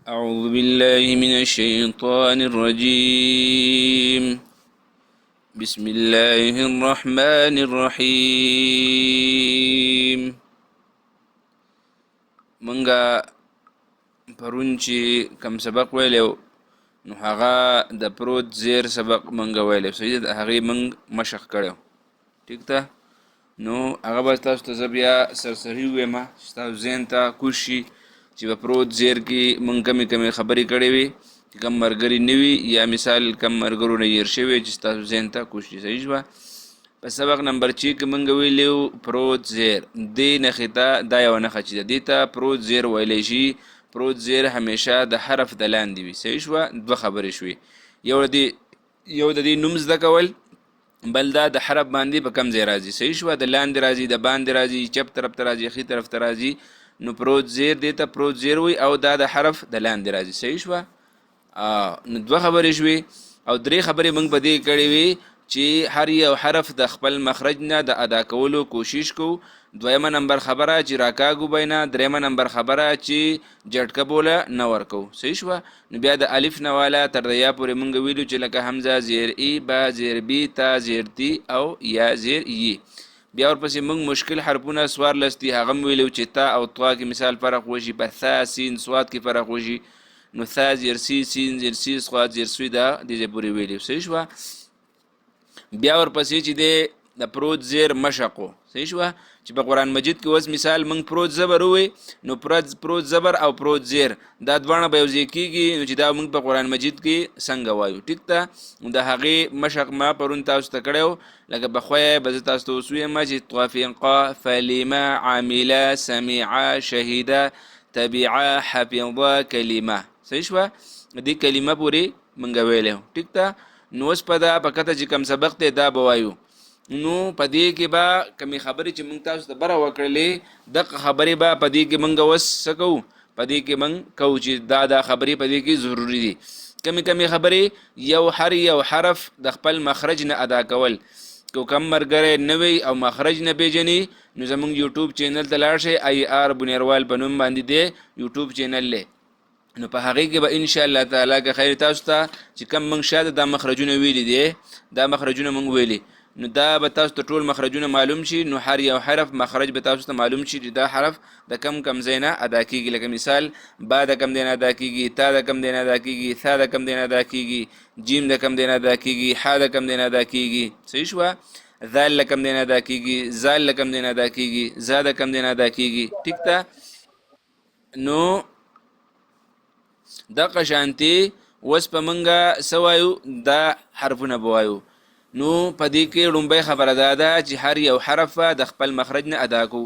أعوذ بالله من الشيطان الرجيم. بسم الله الرحمن الرحيم. منغا پرونچی کم سبق ویلو نو هغه د پروت زیر سبق منغا ویلو سید هغه منغ مشق کړو ٹھیک تا نو هغه به تاسو ته بیا سرسری وېما تاسو ذهن ته کوشي چې په پروت زیر کې مونږ کمی خبرې کړې وي چې کم مرګري نوي یا مثال کم مرګرو نه ير شوی چې تاسو ذهن ته کوشي صحیح شو. په سبق نمبر 6 کې مونږ ویلو پروت زیر د نختا دا یو نه خچې دي ته پروت زیر ویلې شي. پروت زیر همیشه د حرف د لاندې وي صحیح شو. دوه خبرې شوي یو د دې نوم زده کول بل دا د حرف باندې په کم ځای راځي صحیح شو. د لاندې راځي د باندې راځي چپ طرف ته راځي خي طرف ته راځي نو پروت زیر دیتا پروت زیر وي او دا د حرف د لاندې راځي صحیح شو. نو دوه خبرې شوي او درې خبرې موږ په دې کړې وي چې هر یو حرف د خپل مخرج نه د ادا کولو کوشش کو. دویمه نمبر خبره چې راکاګو بینا. دریمه نمبر خبره چې جټکه بوله نه ورکو صحیح شو. نو بیا د الف نه والا تر د یا پورې موږ ویلو چې لکه حمزه زیر ای با زیر بی تا زیر تی او یا زیر ای. بیا ورپسې موږ مشکل حرفونه سوار لستی هغه ویلو چې تا او طا کې مثال فرق وشي په ثا سین سواد کې فرق وشي نو ثا زیر سی سین زیر سی سواد زیر سوی دا دې پورې ویلو صحیح شو. بیا ورپسې چې د پروت زیر مشقو صحیح شو چې په قرآن مجید کې اوس مثال موږ پروت زبر وي نو پروت زبر او پروت زیر دا دواړه به یوځای کېږي نو چې دا موږ په قرآن مجید کې څنګه وایو ټیک ته. د هغې مشق ما پرون تاسو ته کړی لکه بخوی به زه تاسو ته اوس ویم چې توافقه فلیمه عامله سمیعه شهیده طبیعه حفظه کلمه صحیح شوه. دې کلمه پورې موږ ویلی ټیک ته. نو اوس په دا په کته چې کم سبق دی دا به وایو نو په دې کې به کمی خبرې چې موږ تاسو ته بره وکړلې دغه خبرې به په دې کې موږ اوس څه کوو په دې کې موږ کوو چې دا خبرې په دې کې ضروري دي. کمی خبرې یو حرف د خپل مخرج نه ادا کول کو کم مرګره نوی او مخرج نه پیژني نو زموږ یوټیوب چینل ته لاړ شئ ای آر بنیروال په نوم باندې دی یوټیوب چینل له نو په هغې کې به ان شاء الله تعالی که خیر تاسو ته چې کم موږ شاته دا مخرجونه ویلي دي دا مخرجونه موږ ویلي نو دا به تاسو ته ټول مخرجونه معلوم شي. نو هر یو حرف مخرج به تاسو ته معلوم شي چې دا حرف د کم ځای نه ادا کېږي. لکه مثال با د کم ځای نه ادا کېږي تا د کم ځای نه ادا کېږي ثا د کم ځای نه ادا کېږي جیم د کم ځای نه ادا کېږي حا د کم ځای نه ادا کېږي صحیح شوه. ذال له کم ځای نه ادا کېږي زال له کم ځای نه ادا کېږي زا د کم ځای نه ادا کېږي ټیک ته. نو دغه شانتي اوس په منګه سوایو دا حرفونه بوایو. نو په دې کې لومبۍ خبره دا ده چې هر یو حرف د خپل مخرج نه ادا کو.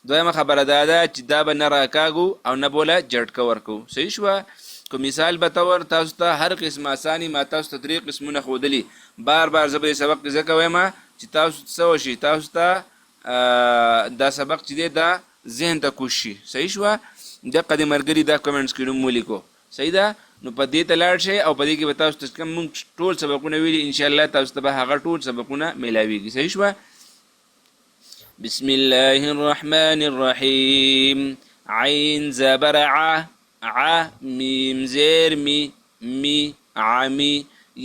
دویمه خبره دا ده چې دا به نه راکاږو او نه بوله جټکه ورکو صحیح شوه. کو مثال به تور تاسو ته هر قسم اساني ما تاسو ته درې قسمونه ښودلي بار زه به سبق کې ځکه وایم چې تاسو څه وشي تاسو ته دا سبق چې دی دا ذهن ته کوز شي صحیح شوه. دقه د ملګري دا کمنټس کې نوم ولیکو صحیح ده. نو په دې ته لاړ شئ او په دې کې به تاسو ته کوم موږ ټول سبقونه ویلي انشاءالله تاسو ته به هغه ټول سبقونه میلاویږي صحیح شوه. بسم الله الرحمن الرحیم. عین زبر ع میم زیر می عمی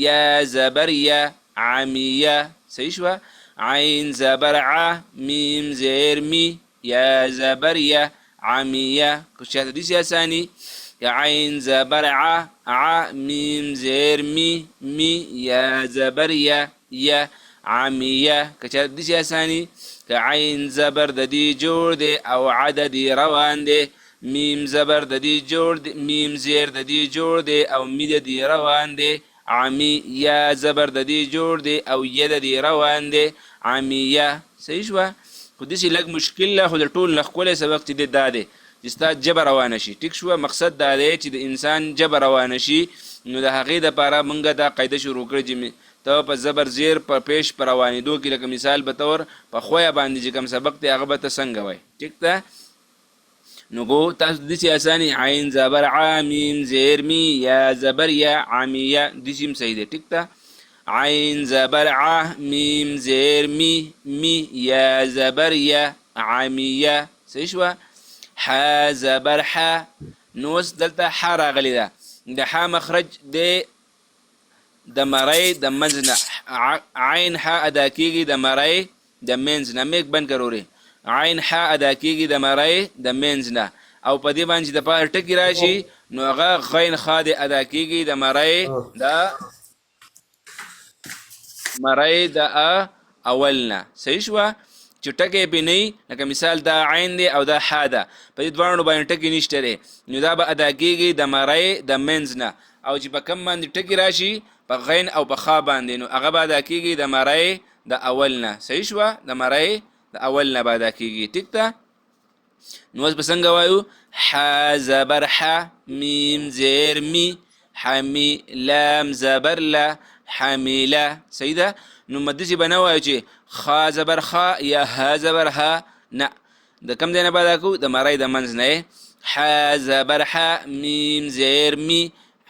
یا زبر یا عمیه صحیح شوه. عین زبر ع میم زیر می یا زبر یا عمیه که چاته دې اساني عین زبر ع میم زیر می یا زبر یا عمیه که چاته دې اساني که عین زبر د دې جوړ دی او عدد روان دی میم زبر د دې جوړ دی میم زیر د دې جوړ دی او می د دې روان دی عمی یا زبر د دې جوړ دی او ی د دې روان دی عمیه صحیح شوه. خو داسې لږ مشکل له خو د ټول نه ښکلی سبق چې دی دا دی چې ستا جبه روانه شي ټیک شوه. مقصد دا دی چې د انسان جبه روانه شي نو د هغې دپاره موږ دا قاعده شروع کړې چې ته په زبر زیر په پیش په روانېدو کې لکه مثال به طور په خویه باندې چې کوم سبق دی هغه به ته څنګه وایي ټیک ده. نو گو تاسو دسی اسانی عین زبر ع میم زیر می یا زبر یا عمیه دسیم صحیح دی ټیک ده. عین زبر ع میم زیر می یا زبر یا عمیه صحیح شوه. ح زبر ح نو اوس دلته ح راغلی ده د ح مخرج د مرۍ د منځ نه عین ح ادا کېږي د مرۍ د منځ نه میک بند کروري عین ح ادا کېږي د مرۍ د منځ نه او په دې باندې د پاره ټکی راشي نو هغه غین خا د ادا کېږي د مرۍ د اولنا صحیح شو چې ټکی پې نه لکه مثال دا عین دی او دا ح ده په دې دواړو باندې ټکی نشته دی نو دا به ادا کېږي د مرۍ د منځ نه او چې په کم باندې ټکی راشي په غین او په خا باندې نو هغه به ادا کېږي د مرۍ د اولنا صحیح شو د مرۍ د اولنا به ادا کېږي ټیک ده نو اوس به څنګه وایو ح زبر ح میم زیر می حمی لام زبر لا حمیله صحیح ده نو مدسې به نه وایو چې خا زبر خا یا ها زبر ها نه د کم ځای نه به ادا کوو د مرۍ د منځ نه ح زبر ح میم زیر می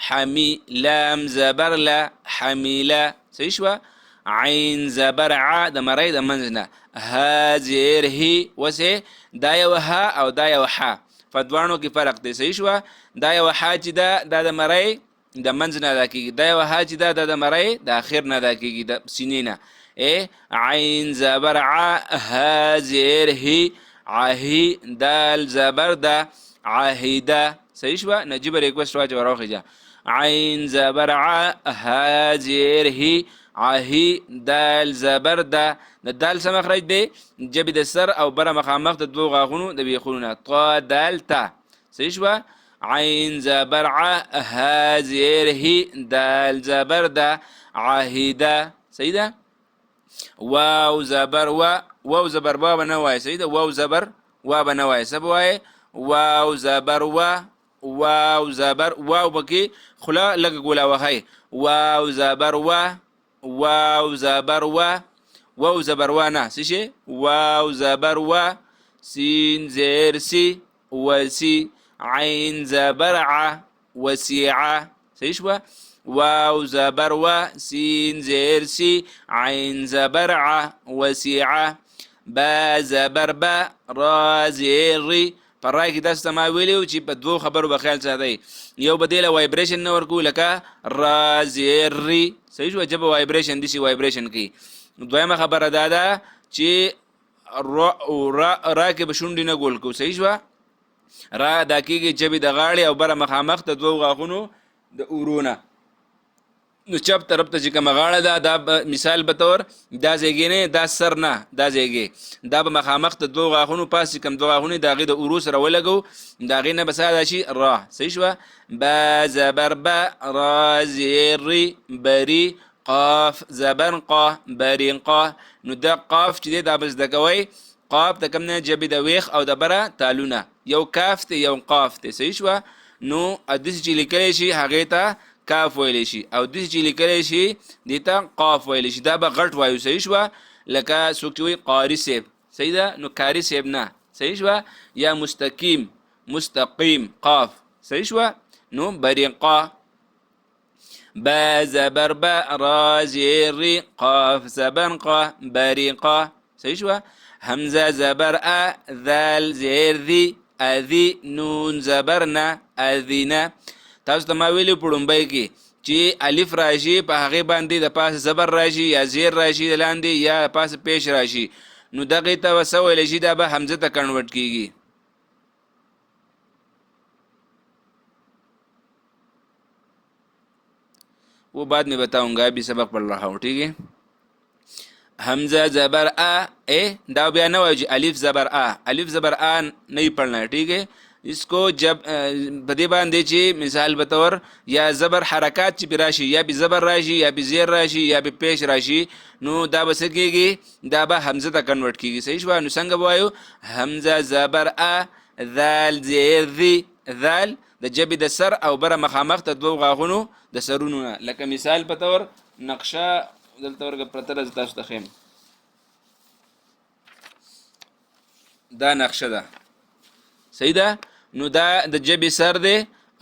حمی لام زبر لا حمیله صحیح شوه عین زبر ع د مرۍ د منځ نه ها زیر هی وسې دا یو ها او دا یو ح په دواړو کې فرق دی صحیح شوه دا یو ح چې ده دا د مرۍ د منځ نه ادا کېږي دا یو ها چې ده د مرۍ د اخر نه ادا کېږي د سینې نه عین زبر ع ها زیر هی عهی دال زبر ده عهیده صحیح شوه نجیب ریکوست واچ وراخیجه عین زبر ع ها زیر هی عهی دال زبر ده د دال څه مخرج دی جبې د سر او بره مخامخ د دوو غاښونو د بیخونو نه طا دال تا صحیح شوه عین زبر ع ها زیر هی دال زبر ده عهیده صحیح ده واو زبر واو زبر با به نه وایه صحیح ده واو زبر وا به نه وایه څه به وایې واو زبر واو زبر واو پکې خوله لږه ګوله وهئ واو زبر واو زبر واو زبر نه څه شي واو زبر سین زیر سی وسی عین زبر ع وسیعه صحیح شوه واو زبر سین زیر سی عین زبر ع وسیعه با زبر با را زیر ری پر رای کې داسې ما ویلي چې په دوو خبرو به خیال ساتئ یو به دې له وایبریشن نه ورکوو لکه را زیر ری صحیح شوه جبه وایبریشن داسې وایبریشن کوي دویمه خبره دا ده چې را کې به شونډې نه ګول کوو صحیح شوه را ادا کېږي جبې د غاړې او بره مخامخ د دوو غاښونو د اورونه نو چپ طرف ته چې کومه غاړه ده دا مثال به طور دا ځایږي نه دا سر نه دا ځایږي دا به مخامخ د دوو غاښونو پاس چې کوم دوه غاښونه د هغې د اورو سره ولګو د هغې نه به څه ادا شي را صحیح شوه با زبر با را زیر ری بری قاف زبر قا برینقا نو دا قاف چې دی دا به زده کوئ قاف د کوم نه جبې د ویښ او د بره تالونه یو کاف دی یو قاف دی صحیح شوه نو داسې چې لیکلی شي هغې ته کاف ویلی شي او داسې چې لیکلی شي دې ته قاف ویلی شي دا به غټ وایو صحیح شوه لکه څوک چې وایي قاري صیب صحیح ده نو کاري صیب نه صحیح شوه یا مستقیم قاف صحیح شوه نو برینقا با زبر با را زیر ری قاف زبر قا برینقا صحیح شوه همزه زبر ذال زیر ذی اذی نون زبر نه اذینه تاسو ته ما ویلي په لومبۍ کې چې الف راشي په هغې باندې د پاسه زبر راشي یا زیر راشي د لاندې یا پاسه پیش راشي نو دغې ته به څه ویلی شي دا به حمزه ته کنورټ کېږي वो बाद में बताऊंगा अभी सबक पढ़ रहा हूँ ठीक है हमजा जबर دا بیا نه وایو چې الف زبر الف زبر नहीं पढ़ना है ठीक है इसको जब په دې باندې چې مثال به طور یا زبر حرکات چې پې راشي یا به زبر راشي یا به زیر راشي یا به پیش راشي نو دا به څه کېږي دا به حمزه ته کنورټ کېږي صحیح شوه نو څنګه به وایو حمزه زبر ذال زیر ذي ذال د جبې د سر او بره مخامخ د دوو غاښونو د سرونو نه لکه مثال په طور نقشه دلته ورګه پرته ده تاسو ته ښیم دا نقشه ده صحیح ده نو دا د جبې سر دی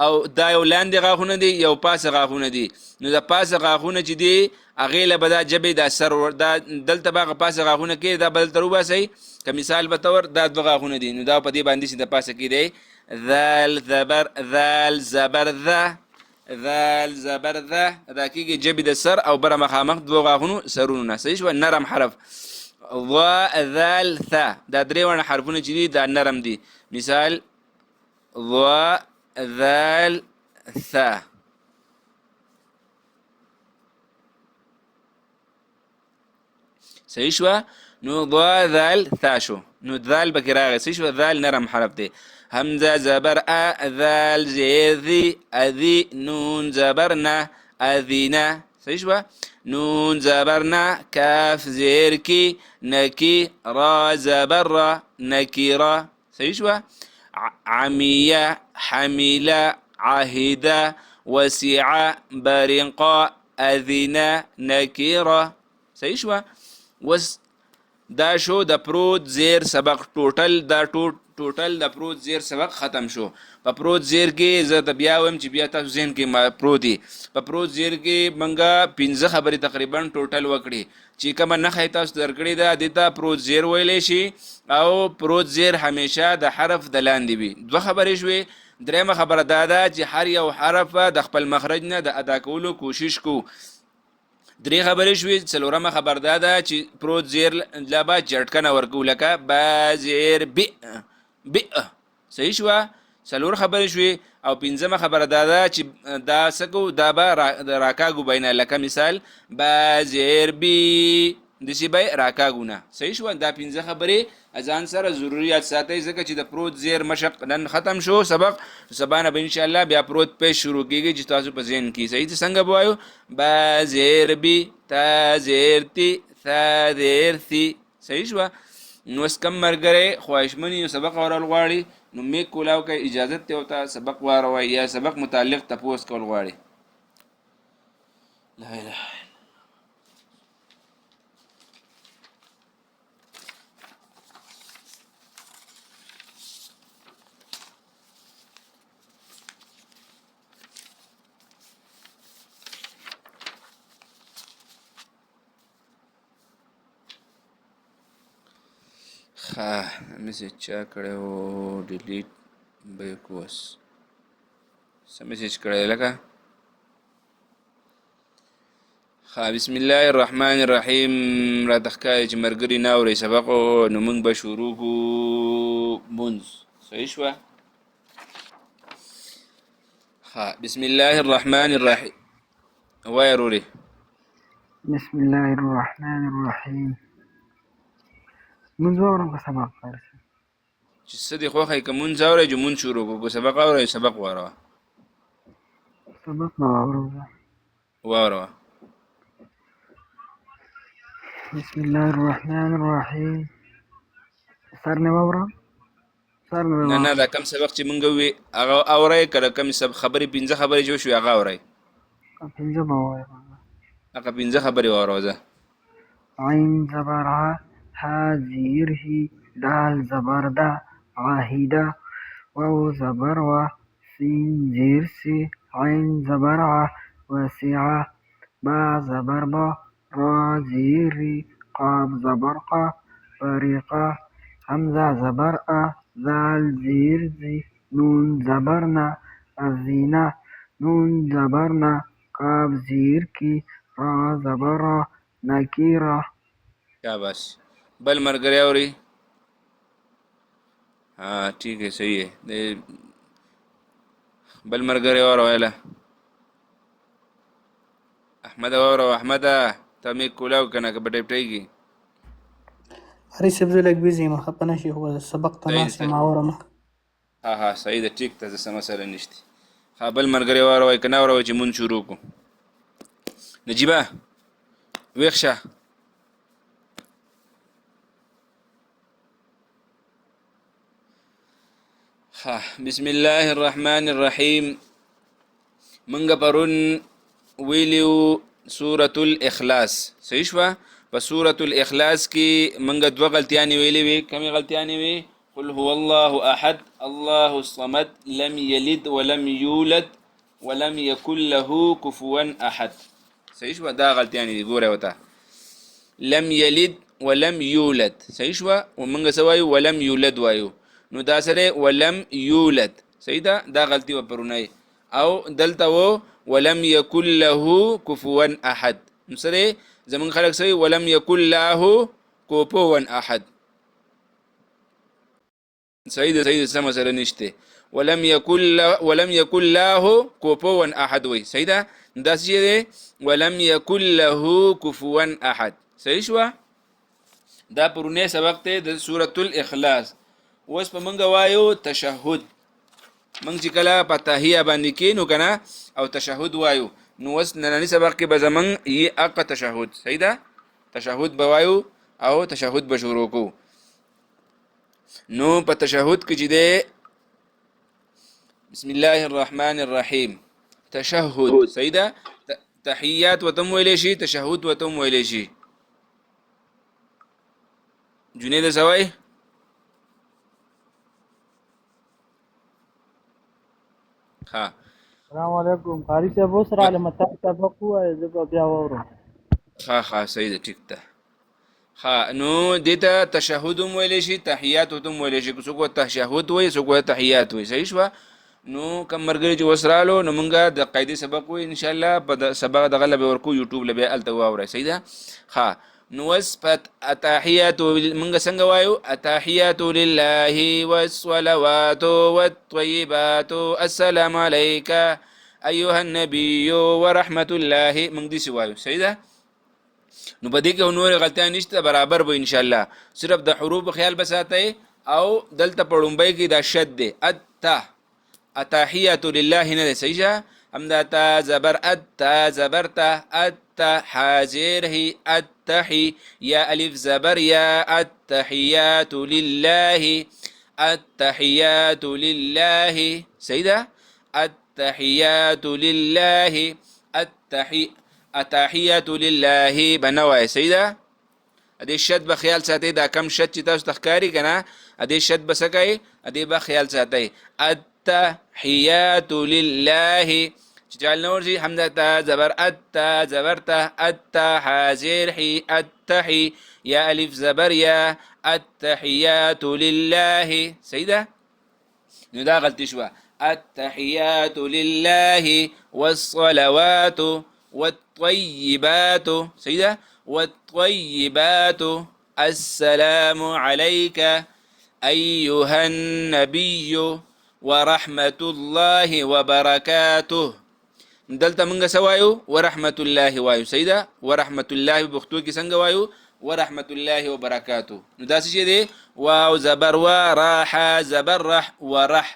او دا یو لاندې غاښونه دي یو پاسه غاښونه دي نو د پاسه غاښونه چې دي هغې له به دا جبې دا سر دا دلته به هغه پاسه غاښونه کې دا به دلته روباسئ که مثال په طور دا دوه غاښونه دي نو دا په دې باندې چې د پاسه کې دی ذال زبر ذال زبر ذا ذال زبر ذا دا کېږي جبې د سر او بره مخامخ دوه غاښونو سرونو نه. صحیح شوه؟ نرم حرف. ضا ذال ثا دا درې واړه حرفونه چې دي دا نرم دي. مثال ضا ذال ثا. صحیح شوه؟ نو ضا ذال ثا شو، نو ذال پکې راغی. صحیح شوه؟ ذال نرم حرف دی. همزه زبر ا ذال زیر ذی اذی نون زبر نه اذینا. صحیح شوه؟ نون زبر نه کاف زیر کی نکی را زبر را نکیرا. صحیح شوه؟ عمیه حمیله عهده وسیعه برنقا اذینا نکیرا. صحیح شوه؟ وس دا شو د پروت زیر سبق ټوټل. دا ټوټل د پروت زیر سبق ختم شو. په پروت زیر کې زه ته بیا وایم چې بیا تاسو ذهن کې پروت دي. په پروت زیر کې منګه 15 خبرې تقریبا ټوټل وکړي چې کومه نښه تاسو درکړې ده دې ته پروت زیر ویلی شي او پروت زیر همیشه د حرف د لاندې وي. 2 خبرې شوې. درېمه خبره دا ده چې هر یو حرف د خپل مخرج نه د ادا کولو کوشش کو. 3 خبرې شوې. 4مه خبر دا ده چې پروت زیر لا به جټکنه ورکو لکه با زیر ب ب. صحیح شوه؟ 4 خبرې شوې. او 5مه خبره دا ده چې دا سکو دا به راکاږو بینه لکه مثال با زیر بی داسې به راکاږو نه. صحیح شوه؟ دا 5 خبرې ځان سره ضروریات ساتئ ځکه چې د پروت زیر مشق نن ختم شو سبق. سبا نه به انشاءالله بیا پروت پیش شروع کېږي چې تاسو په ذهن کې. صحیح ته څنګه به وایو؟ با زیر بی تا زیر تی ثا زیر ثی. صحیح شوه؟ نو اوس کم ملګری خواهشمن یو سبق اورل غواړي نو میک کولاو که اجازت ته ورته سبق واروئ یا سبق متعلق تپوس کول غواړي. لا اله میسیج چا کړی و ډیلیټ بیک اوس څه میسیج کړی لکه بسم الله الرحمن الرحیم. راته ښکاري چې ملګري نه اورئ سبق نو موږ به شروع کړو مونځ. صحیح شوه؟ بسم الله الرحمن الرحیم. وایه رورې. بسم الله الرحمن الرحیم. مونځ واورم که سبق درسي؟ چې څه دې خوښوي که مونځ اورئ چې مونځ شروع کړو، که سبق اورئ سبق واوروه. سبق به واورم زه. واوروه. بسم الله الرحمن الرحیم. سر نه واورم؟ سر نه نه دا کم سبق چې مونږ ووي هغه اورئ، که کم خبرې 15 خبرې چې وشوي هغه اورئ. 15 به ووایم. هغه 15 خبرې واوروه. زه عین زبر ع ها زیر هی دال زبر دا عاهده واو زبر و سین زیر سی عین زبر ع وسیعه با زبر با را زیری قاب زبر قا بریقه همزه زبر ا ذال زیر زی نون زبر نه ازینه نون زبر نه قاب زیر کی را زبر را نکیره. شاباش. بل ملګری اوري؟ ٹھیک ہے صحیح ہے. بل ملګری واوروه. احمد واوروه. احمده ته میک کولاو که نه که به ټیپ ټایږي. هرې صاحب زه لږ بزي یم خفه نه شي خو سبق ته ناست یم اورم. صحیح ده ټیک ته څه مسله نشته. بل ملګری واوروئ که نه واوروئ چې مونځ شروع کړو. نجیبه ویښ شه. بسم الله الرحمن الرحیم. منګه پرون ویلیو سورة الاخلاص. صحیح شوه؟ په سورة الاخلاص کې منګه 2 غلطیانې ویلې وي. کومې غلطیانې وي؟ قل هو الله احد الله الصمد لم یلد ولم یولد ولم یکن له کفوا احد. صحیح شوه؟ دا غلطیانې دي. ګوره ورته لم یلد ولم یولد. صحیح شوه؟ ومنګه څه وایو؟ ولم یولد وایو. نو دا سره ولم یولد صحیح ده دا غلطي و پرونی او دلته و ولم یکن له کفوا احد نو سره زمون خلق سوی ولم یکن له کفوا احد صحیح ده سم سره نشته ولم یکن له کفوا احد وی صحیح ده دا څه ده ولم یکن له کفوا احد صحیح شو دا پرونه سبق ته د سورۃ الاخلاص اوس په منګه وایو تشهود منګ چې کله په تحیه باندې کینو کنه او تشهود وایو نو اوس نننی سبق کې به زمون یې اق تشهود صحیح ده تشهود بوایو او تشهود به شروع کو نو په تشهود کې چې ده بسم الله الرحمن الرحیم تشهود صحیح ده تحیات وتم ویلې شي تشهود وتم ویلې شي جنید سوای ها السلام علیکم قاری صاحب اوس را علم سبق وای زه بیا وورم ها صحیح ده ټیک ده ها نو دته تشهود ویلې شي تحیات وتم ویلې شي څوک تشهود وای څوک تحیات وای صحیح شو نو کم مرګري چې وسرالو نو مونږه د قاعده سبق وای ان شاء الله په سبق د غلبه ورکو یوټیوب لبه الته واوري صحیح ده ها نو وسپت اتحیات مونږ څنګه وایو اتحیات لله والصلوات والطيبات السلام عليك ايها النبي ورحمه الله مونږ دې وایو صحیح ده نو په دې کې نور غلطیاں نشته برابر به ان شاء الله صرف د حروف خیال بساتئ او دلته پړومبای کې دا شد ده اتحیات لله نه صحیح ده همدا تا زبر تا زبرته حاضر هي التحي يا ألف زبر يا التحيات لله التحيات لله سيدة التحيات لله التحيات لله بنوای سیده ادي شد به خیال ساتي دا کم شد چې تاسو تخکاری کنه ادي شد بسکای ادي به خیال ساتي التحيات لله جعل نورجي حمزة تا زبر التا زبرته التا حازر حي التحي يا ألف زبر يا التحيات لله سيدة ندا غلطي شوى التحيات لله والصلوات والطيبات سيدة والطيبات السلام عليك أيها النبي ورحمة الله وبركاته دلته منګه سوایو ورحمت الله وایو سیدا ورحمت الله بختو کې څنګه وایو ورحمت الله وبرکاتو نو دا څه دی واو زبر و راح زبر رح ورح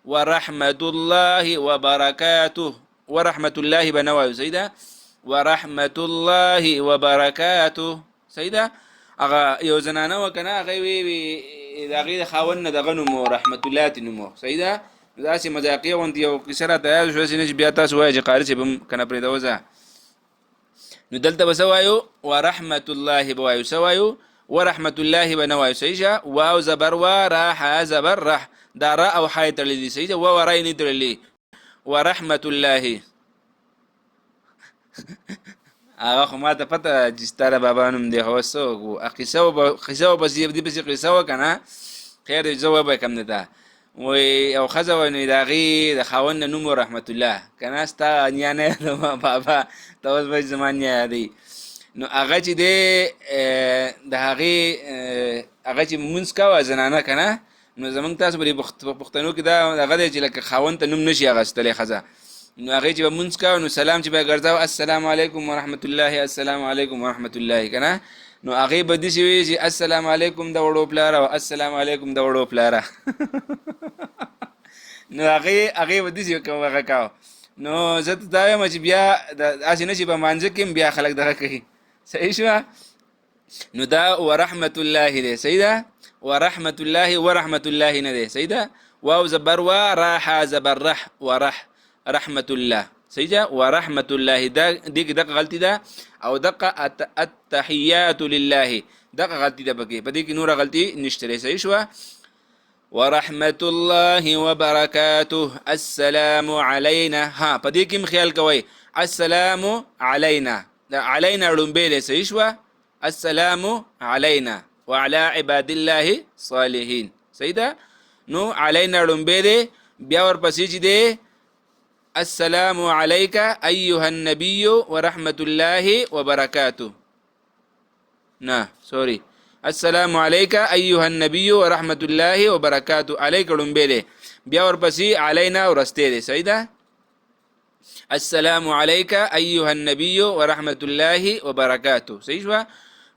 ورحمت الله وبركاته ورحمت الله بنوایو سیدا ورحمت الله وبركاته سیدا هغه یو زنانه وکنه هغه وی دا غیر خاون دغه نوم رحمت الله تنمو سیدا دا سي مذاقيه وانت یو کسره ته شو سینې بیا تاسو وایي چې قاری چې بم کنه پرې دوزه نو دلته بسوایو ورحمت الله بوایو سوایو ورحمت الله بنوایو سیجا واو زبر و راح زبر رح دا را او حای تللی سیجا و ورای نه تللی ورحمت الله هغه خو ما ته پته جستاره بابا نوم دی هوسو قصه بس دی بس قصه وکنه خیر جواب کم نه ده وی او خزه ونی داغي د خاون نوم رحمت الله کنه استا نیانه بابا توس به زمانه دی نو هغه چې د هغه چې مونږ کا زنانه کنه نو زمونږ تاسو به پښتنو کې دا هغه چې لکه خاون ته نوم نشي هغه ستلې خزه نو هغه چې مونږ کا نو سلام چې به ګرځاو السلام علیکم ورحمت الله السلام علیکم ورحمت الله کنه نو هغه به دې وی چې السلام علیکم د وړو پلار او السلام علیکم د وړو پلار نو هغه به دې کومه کاو نو زه ته دا وایم چې بیا د اسینه چې به مانځ کې بیا خلک دغه کوي صحیح شو نو دا ورحمت الله دې سیدا ورحمت الله ورحمت الله نه دې سیدا واو زبر و راح زبر رح ورح رحمت الله سیدا ورحمت الله دا دغه غلطی ده او دغه التحیات لله دغه غلطی ده بګي په دې کې نور غلطی نشته صحیح شو ورحمت الله وبركاته السلام علينا ها په دې کې خیال کوئ السلام علينا دا علينا لومبه صحیح شو السلام علينا وعلى عباد الله صالحين سیدا نو علینا لومبې دی، بیا ورپسې چې دی السلام علیک ایها النبی ورحمة الله وبرکاته. نه سوري، السلام علیک ایها النبی ورحمة الله وبرکاته. علیک لومبې دی، بیا ورپسې علینا ورسته دی. صحیح ده؟ السلام علیک ایها النبی ورحمة الله وبرکاته. صحیح شوه؟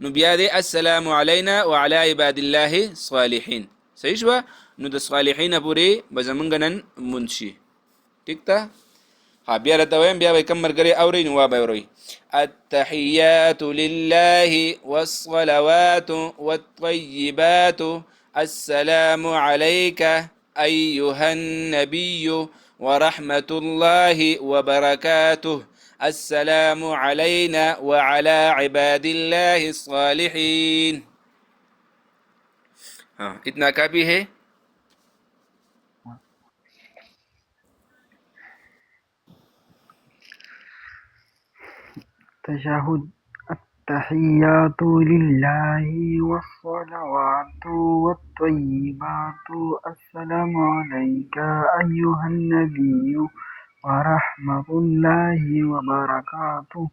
نو بیا دی السلام علینا وعلى عباد الله الصالحین. صحیح شوه؟ نو د صالحین پورې به زمونږ نن مونځ شي. ټیک ده؟ ها بیا راته وایم، بیا به کم ملګري اورئ نو وابه اورئ. التحیات لله والصلوات والطیبات السلام علیک ایها النبی ورحمة الله وبركاته السلام علينا وعلى عباد الله الصالحين. हाँ इतना काफी है. تشهد. التحيات لله والصلوات والطيبات السلام عليك أيها النبي ورحمة الله وبركاته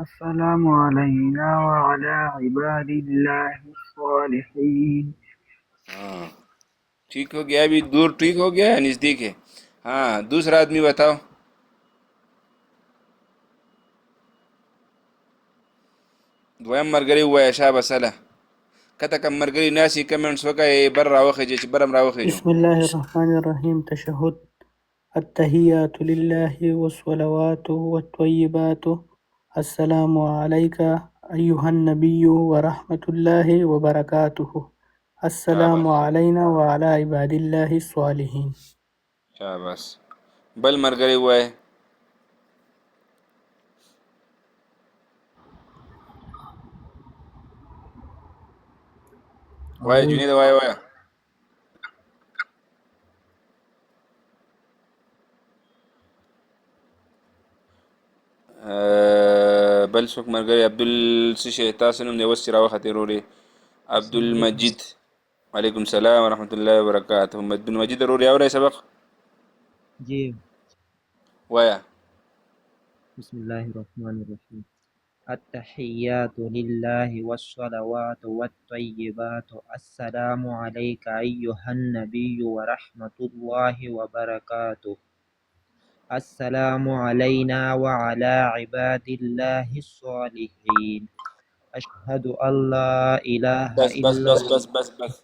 السلام علينا وعلى عباد الله الصالحين. हाँ ठीक हो गया, अभी दूर ठीक हो गया या नज़दीक है? हाँ दूसरा आदमी बताओ. دویم مرګري ووایه شابه سله کته کم مرګري ناسي کمنټس وکړئ بر راوخیږي چې برم راوخیږو. بسم الله الرحمن الرحيم. تشهد. التحيات لله والصلوات والطيبات السلام عليك أيها النبي ورحمة الله وبركاته السلام علينا وعلى عباد الله الصالحين. شاباس. بل مرګري ووایه. وایه جنید وایه وایه. بل څوک مرګري عبدل څه شي تاسو نوم دی اوس چې راوختې رورې؟ عبدالمجید. وعلیکم السلام ورحمة الله وبرکاته. عبدالمجید رورې اورئ سبق؟ جی. وایه. بسم الله الرحمن الرحيم. التحيات لله والصلوات والطيبات السلام عليك أيها النبي ورحمة الله وبركاته السلام علينا وعلى عباد الله الصالحين أشهد أن لا إله بس إلا بس بس بس بس بس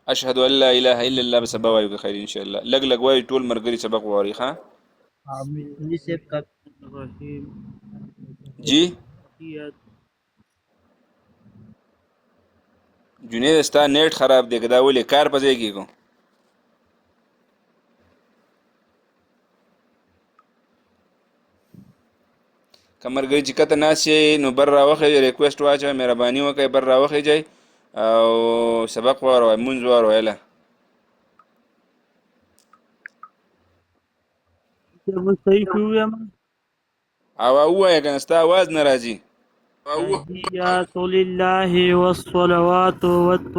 أشهد أن لا إله إلا الله. بس سبا وایو که خیر إن شاء الله. لګ لګ وایو ټول مرګري سبق واري. ها جی جنید ستا نیټ خراب دی که دا ولې کار په ځای کېږو؟ که مرګري چې کته ناست یې نو بر راوخیږئ، ریکویسټ واچوئ، مهرباني وکړئ بر راوخیږئ او سبق واوروئ، مونځ واوروئ. هله او ووایه که نه ستا اواز نه راځي. التحيات لله والصلوات والطيبات